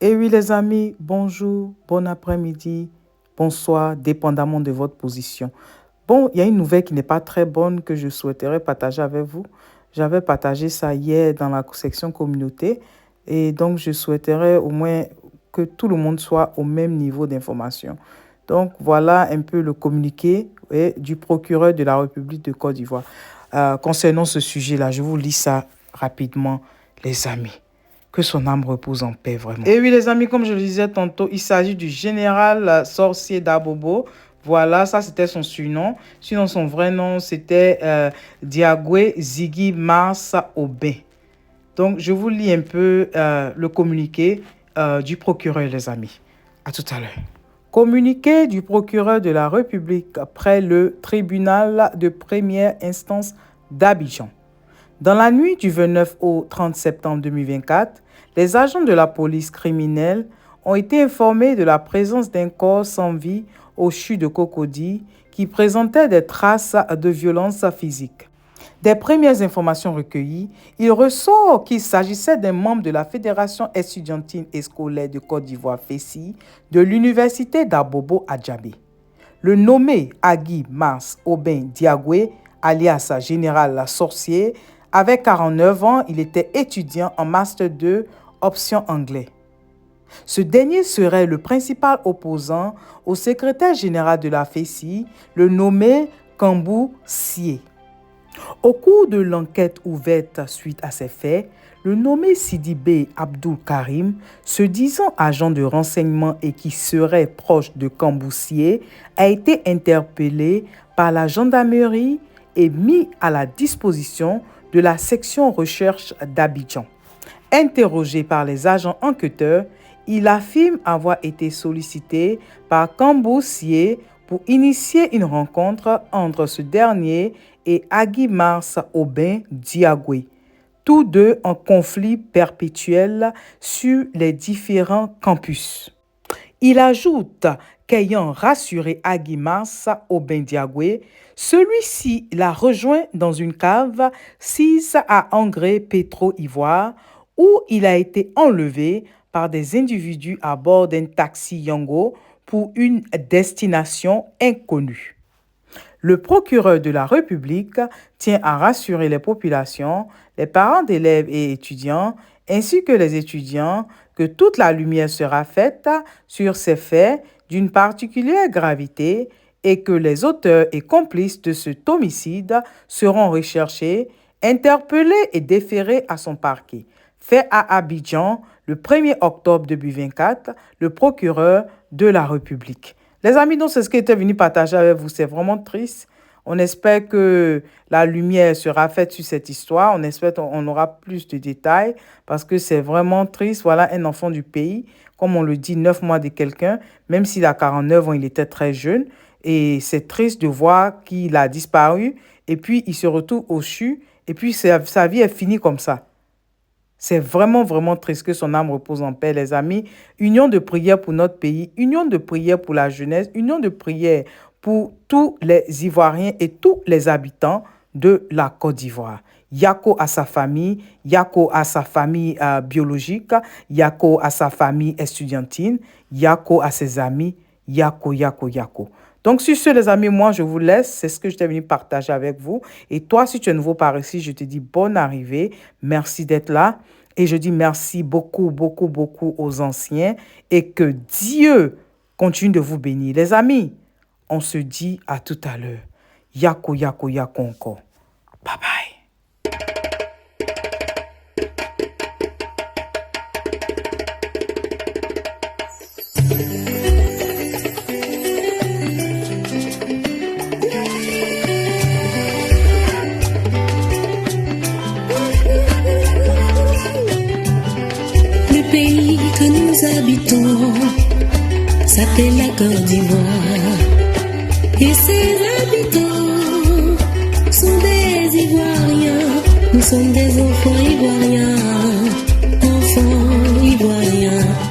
Et oui les amis, bonjour, bon après-midi, bonsoir, dépendamment de votre position. Bon, il y a une nouvelle qui n'est pas très bonne que je souhaiterais partager avec vous. J'avais partagé ça hier dans la section communauté et donc je souhaiterais au moins que tout le monde soit au même niveau d'information. Donc voilà un peu le communiqué du procureur de la République de Côte d'Ivoire. Concernant ce sujet-là, je vous lis ça rapidement, les amis. Que son âme repose en paix, vraiment. Et oui, les amis, comme je le disais tantôt, il s'agit du général sorcier d'Abobo. Voilà, ça, c'était son surnom. Sinon, son vrai nom, c'était Diagwe Ziggy Mars Aubin. Donc, je vous lis un peu le communiqué du procureur, les amis. À tout à l'heure. Communiqué du procureur de la République près le tribunal de première instance d'Abidjan. Dans la nuit du 29 au 30 septembre 2024, les agents de la police criminelle ont été informés de la présence d'un corps sans vie au CHU de Cocody qui présentait des traces de violence physique. Des premières informations recueillies, il ressort qu'il s'agissait d'un membre de la Fédération estudiantine et scolaire de Côte d'Ivoire FESI de l'université d'Abobo à Djabé. Le nommé Agui Mars Aubin Diagwe, alias Général Sorcier, avait 49 ans, il était étudiant en Master 2, option anglais. Ce dernier serait le principal opposant au secrétaire général de la FESI, le nommé Kambou Sie. Au cours de l'enquête ouverte suite à ces faits, le nommé Sidibé Abdul Karim, se disant agent de renseignement et qui serait proche de Kambou Sie, a été interpellé par la gendarmerie et mis à la disposition de la section recherche d'Abidjan. Interrogé par les agents enquêteurs, il affirme avoir été sollicité par Kambou Sie pour initier une rencontre entre ce dernier et Agui Mars Aubin Diagwe, tous deux en conflit perpétuel sur les différents campus. Il ajoute qu'ayant rassuré Agui Mars Aubin Diagwe, celui-ci l'a rejoint dans une cave sise à Engrais Pétro-Ivoire où il a été enlevé par des individus à bord d'un taxi Yango pour une destination inconnue. Le procureur de la République tient à rassurer les populations, les parents d'élèves et étudiants, ainsi que les étudiants, que toute la lumière sera faite sur ces faits d'une particulière gravité et que les auteurs et complices de cet homicide seront recherchés, interpellés et déférés à son parquet. Fait à Abidjan le 1er octobre 2024, le procureur de la République. Les amis, donc c'est ce que j'étais venu partager avec vous. C'est vraiment triste. On espère que la lumière sera faite sur cette histoire. On espère qu'on aura plus de détails parce que c'est vraiment triste. Voilà un enfant du pays, comme on le dit, 9 mois de quelqu'un. Même s'il a 49 ans, il était très jeune. Et c'est triste de voir qu'il a disparu. Et puis, il se retrouve au CHU. Et puis, sa vie est finie comme ça. C'est vraiment, vraiment triste que son âme repose en paix, les amis. Union de prière pour notre pays, union de prière pour la jeunesse, union de prière pour tous les Ivoiriens et tous les habitants de la Côte d'Ivoire. Yako à sa famille, Yako à sa famille biologique, Yako à sa famille estudiantine, Yako à ses amis, Yako, Yako, Yako. Donc, sur ce, les amis, moi, je vous laisse. C'est ce que je t'ai venu partager avec vous. Et toi, si tu es nouveau par ici, je te dis bonne arrivée. Merci d'être là. Et je dis merci beaucoup, beaucoup, beaucoup aux anciens. Et que Dieu continue de vous bénir. Les amis, on se dit à tout à l'heure. Yako, yako, yako encore. Bye bye. Le pays que nous habitons s'appelle la Côte d'Ivoire. Et ses habitants sont des Ivoiriens. Nous sommes des enfants ivoiriens, enfants ivoiriens.